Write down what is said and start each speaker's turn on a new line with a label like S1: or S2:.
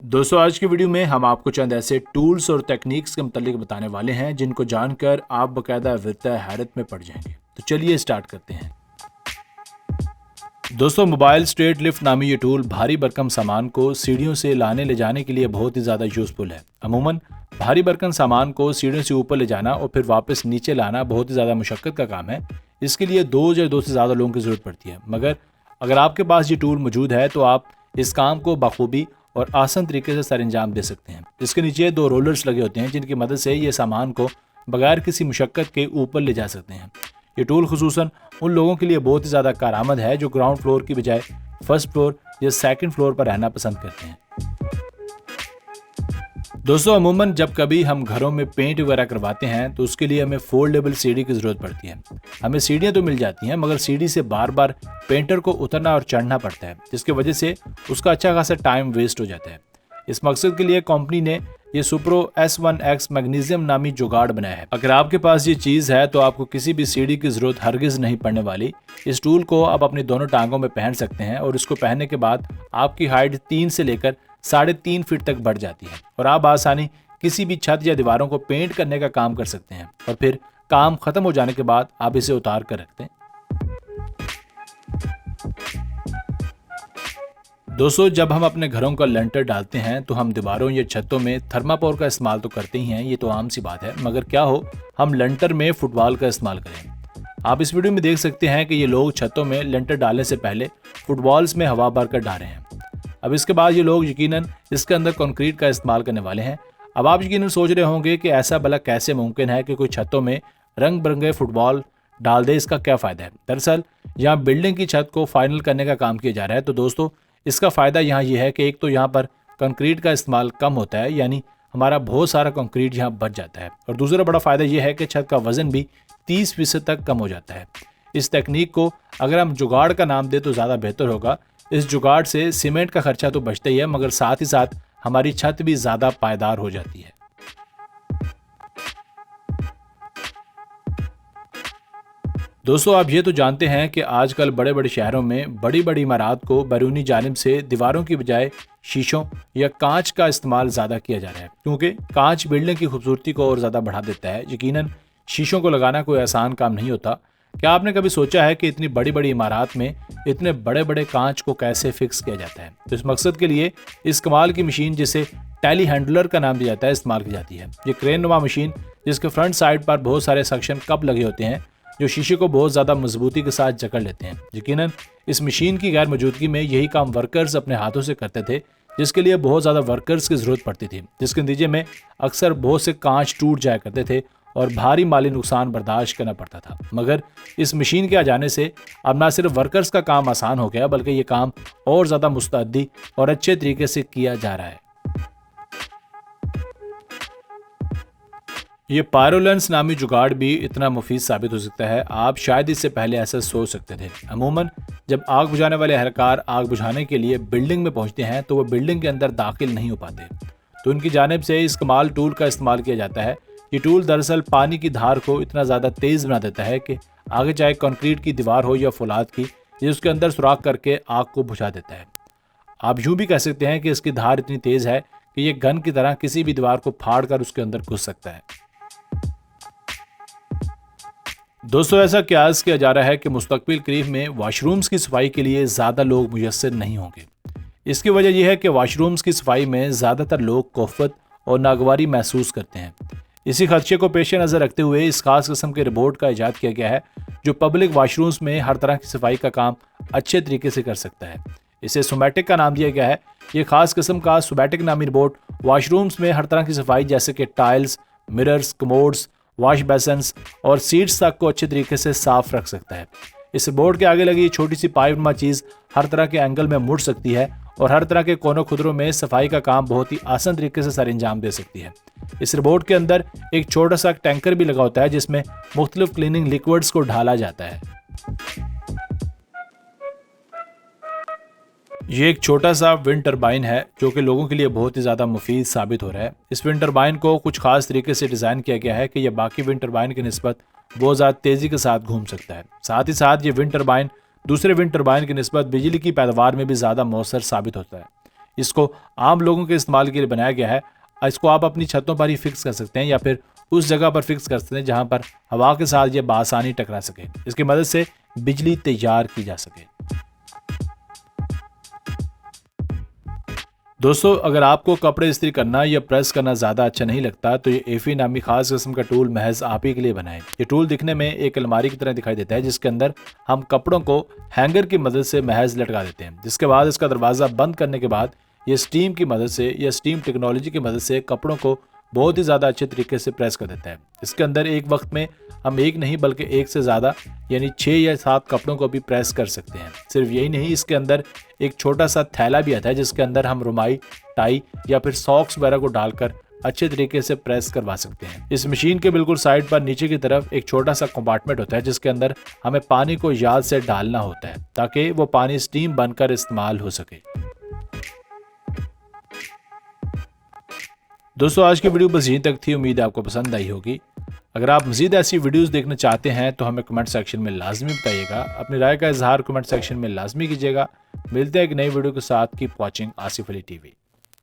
S1: दोस्तों आज की वीडियो में हम आपको चंद ऐसे टूल्स और टेक्निक्स के मुतालिक बताने वाले हैं जिनको जानकर आप बाकायदा विरता हैरत में पड़ जाएंगे। तो चलिए स्टार्ट करते हैं। दोस्तों मोबाइल स्ट्रेट लिफ्ट नामी ये टूल भारी भरकम सामान को सीढ़ियों से लाने ले जाने के लिए बहुत ही ज़्यादा यूज़फुल है। अमूमन भारी भरकम सामान को सीढ़ियों से ऊपर ले जाना और फिर वापस नीचे लाना बहुत ही ज़्यादा मुशक्क़त का काम है। इसके लिए दो से ज़्यादा लोगों की ज़रूरत पड़ती है, मगर अगर आपके पास ये टूल मौजूद है तो आप इस काम को बखूबी और आसान तरीके से सर अंजाम दे सकते हैं। इसके नीचे दो रोलर्स लगे होते हैं जिनकी मदद से ये सामान को बगैर किसी मुशक्क़त के ऊपर ले जा सकते हैं। ये टूल खुसूसन उन लोगों के लिए बहुत ही ज़्यादा कारआमद है जो ग्राउंड फ्लोर की बजाय फर्स्ट फ्लोर या सेकंड फ्लोर पर रहना पसंद करते हैं। दोस्तों अमूमन जब कभी हम घरों में पेंट वगैरह करवाते हैं तो उसके लिए हमें फोल्डेबल सीढ़ी की ज़रूरत पड़ती है। हमें सीढ़ियाँ तो मिल जाती हैं मगर सीढ़ी से बार बार पेंटर को उतरना और चढ़ना पड़ता है, जिसकी वजह से उसका अच्छा खासा टाइम वेस्ट हो जाता है। इस मकसद के लिए कंपनी ने ये सुप्रो S1X मैग्नीशियम नामी जुगाड़ बनाया है। अगर आपके पास ये चीज़ है तो आपको किसी भी सीढ़ी की ज़रूरत हरगिज़ नहीं पड़ने वाली। इस टूल को आप अपनी दोनों टांगों में पहन सकते हैं और इसको पहनने के बाद आपकी हाइट 3 से लेकर 3.5 फीट तक बढ़ जाती है और आप आसानी किसी भी छत या दीवारों को पेंट करने का काम कर सकते हैं और फिर काम खत्म हो जाने के बाद आप इसे उतार कर रखते हैं। दोस्तों जब हम अपने घरों का लेंटर डालते हैं तो हम दीवारों या छतों में थर्माकोल का इस्तेमाल तो करते ही हैं, ये तो आम सी बात है, मगर क्या हो हम लेंटर में फुटबॉल का इस्तेमाल करें। आप इस वीडियो में देख सकते हैं कि ये लोग छतों में लेंटर डालने से पहले फुटबॉल्स में हवा भर कर डाल रहे हैं। अब इसके बाद ये लोग यकीनन इसके अंदर कंक्रीट का इस्तेमाल करने वाले हैं। अब आप यकीनन सोच रहे होंगे कि ऐसा भला कैसे मुमकिन है कि कोई छतों में रंग बिरंगे फुटबॉल डाल दे, इसका क्या फ़ायदा है। दरअसल यहाँ बिल्डिंग की छत को फाइनल करने का काम किया जा रहा है। तो दोस्तों इसका फ़ायदा यहाँ ये है कि एक तो यहाँ पर कंक्रीट का इस्तेमाल कम होता है, यानी हमारा बहुत सारा कंक्रीट यहाँ बच जाता है, और दूसरा बड़ा फ़ायदा ये है कि छत का वज़न भी 30% तक कम हो जाता है। इस तकनीक को अगर हम जुगाड़ का नाम दें तो ज़्यादा बेहतर होगा। इस जुगाड़ से सीमेंट का खर्चा तो बचता ही है, मगर साथ ही साथ हमारी छत भी ज़्यादा पायदार हो जाती है। दोस्तों आप ये तो जानते हैं कि आजकल बड़े बड़े शहरों में बड़ी बड़ी इमारत को बैरूनी जानिब से दीवारों की बजाय शीशों या कांच का इस्तेमाल ज़्यादा किया जा रहा है, क्योंकि कांच बिल्डिंग की खूबसूरती को और ज़्यादा बढ़ा देता है। यकीनन शीशों को लगाना कोई आसान काम नहीं होता। क्या आपने कभी सोचा है कि इतनी बड़ी बड़ी इमारत में इतने बड़े बड़े कांच को कैसे फिक्स किया जाता है? तो इस मकसद के लिए इस कमाल की मशीन जिसे टेली हैंडलर का नाम दिया जाता है इस्तेमाल की जाती है। ये क्रेन नुमा मशीन जिसके फ्रंट साइड पर बहुत सारे सक्शन कप लगे होते हैं जो शीशे को बहुत ज़्यादा मजबूती के साथ जकड़ लेते हैं। यकीनन इस मशीन की गैर मौजूदगी में यही काम वर्कर्स अपने हाथों से करते थे, जिसके लिए बहुत ज़्यादा वर्कर्स की ज़रूरत पड़ती थी, जिसके नतीजे में अक्सर बहुत से कांच टूट जाया करते थे और भारी माली नुकसान बर्दाश्त करना पड़ता था। मगर इस मशीन के आ जाने से अब ना सिर्फ वर्कर्स का काम आसान हो गया, बल्कि ये काम और ज़्यादा मुस्तैदी और अच्छे तरीके से किया जा रहा है। ये पायरोलेंस नामी जुगाड़ भी इतना मुफीद साबित हो सकता है, आप शायद इससे पहले ऐसा सोच सकते थे। अमूमन जब आग बुझाने वाले एहलकार आग बुझाने के लिए बिल्डिंग में पहुंचते हैं तो वो बिल्डिंग के अंदर दाखिल नहीं हो पाते, तो उनकी जानिब से इस कमाल टूल का इस्तेमाल किया जाता है। ये टूल दरअसल पानी की धार को इतना ज़्यादा तेज़ बना देता है कि आगे चाहे कंक्रीट की दीवार हो या फौलाद की, ये उसके अंदर सुराख करके आग को बुझा देता है। आप यूँ भी कह सकते हैं कि इसकी धार इतनी तेज़ है कि ये गन की तरह किसी भी दीवार को फाड़ कर उसके अंदर घुस सकता है। दोस्तों ऐसा क्यास किया जा रहा है कि मुस्तकबिल करीब में वाशरूम्स की सफाई के लिए ज़्यादा लोग मुयस्सर नहीं होंगे। इसकी वजह यह है कि वाशरूम्स की सफाई में ज़्यादातर लोग कोफत और नागवारी महसूस करते हैं। इसी खदशे को पेश नज़र रखते हुए इस खास किस्म के रोबोट का इजाद किया गया है जो पब्लिक वाशरूम्स में हर तरह की सफाई का काम अच्छे तरीके से कर सकता है। इसे सोमैटिक का नाम दिया गया है। ये खास किस्म का सोमैटिक नामी रोबोट वाशरूम्स में हर तरह की सफाई जैसे कि टाइल्स, मिरर्स, कमोड्स, वॉश बेसन्स और सीट्स तक को अच्छे तरीके से साफ रख सकता है। इस रोबोट के आगे लगी छोटी सी पाइपनुमा चीज़ हर तरह के एंगल में मुड़ सकती है और हर तरह के कोनों खुदरों में सफाई का काम बहुत ही आसान तरीके से सर अंजाम दे सकती है। इस रोबोट के अंदर एक छोटा सा टैंकर भी लगा होता है जिसमें मुख्तलिफ क्लीनिंग लिक्विड्स को ढाला जाता है। ये एक छोटा सा विंड टरबाइन है जो कि लोगों के लिए बहुत ही ज़्यादा मुफीद साबित हो रहा है। इस विंड टरबाइन को कुछ खास तरीके से डिज़ाइन किया गया है कि यह बाकी विंड टरबाइन की निस्बत बहुत ज़्यादा तेज़ी के साथ घूम सकता है। साथ ही साथ ये विंड टरबाइन दूसरे विंड टरबाइन की निस्बत बिजली की पैदावार में भी ज़्यादा मौसर साबित होता है। इसको आम लोगों के इस्तेमाल के लिए बनाया गया है। इसको आप अपनी छतों पर ही फिक्स कर सकते हैं या फिर उस जगह पर फिक्स कर सकते हैं जहां पर हवा के साथ ये बआसानी टकरा सके। इसकी मदद से बिजली तैयार की जा सके। दोस्तों, अगर आपको कपड़े इस्त्री करना या प्रेस करना ज़्यादा अच्छा नहीं लगता तो ये एफी नामी खास किस्म का टूल महज आप ही के लिए बनाएं। ये टूल दिखने में एक अलमारी की तरह दिखाई देता है जिसके अंदर हम कपड़ों को हैंगर की मदद से महज लटका देते हैं, जिसके बाद इसका दरवाज़ा बंद करने के बाद ये स्टीम की मदद से या स्टीम टेक्नोलॉजी की मदद से कपड़ों को बहुत ही ज़्यादा अच्छे तरीके से प्रेस कर देता है। इसके अंदर एक वक्त में हम एक नहीं बल्कि एक से ज़्यादा यानी 6 या 7 कपड़ों को भी प्रेस कर सकते हैं। सिर्फ यही नहीं, इसके अंदर एक छोटा सा थैला भी आता है जिसके अंदर हम रुमाई, टाई या फिर सॉक्स वगैरह को डालकर अच्छे तरीके से प्रेस करवा सकते हैं। इस मशीन के बिल्कुल साइड पर नीचे की तरफ एक छोटा सा कंपार्टमेंट होता है जिसके अंदर हमें पानी को याद से डालना होता है ताकि वो पानी स्टीम बनकर इस्तेमाल हो सके। दोस्तों, आज की वीडियो बस यहीं तक थी। उम्मीद है आपको पसंद आई होगी। अगर आप मज़ीद ऐसी वीडियोस देखना चाहते हैं तो हमें कमेंट सेक्शन में लाजमी बताइएगा। अपनी राय का इजहार कमेंट सेक्शन में लाजमी कीजिएगा। मिलते हैं एक नई वीडियो के साथ। Keep watching Asif Ali TV.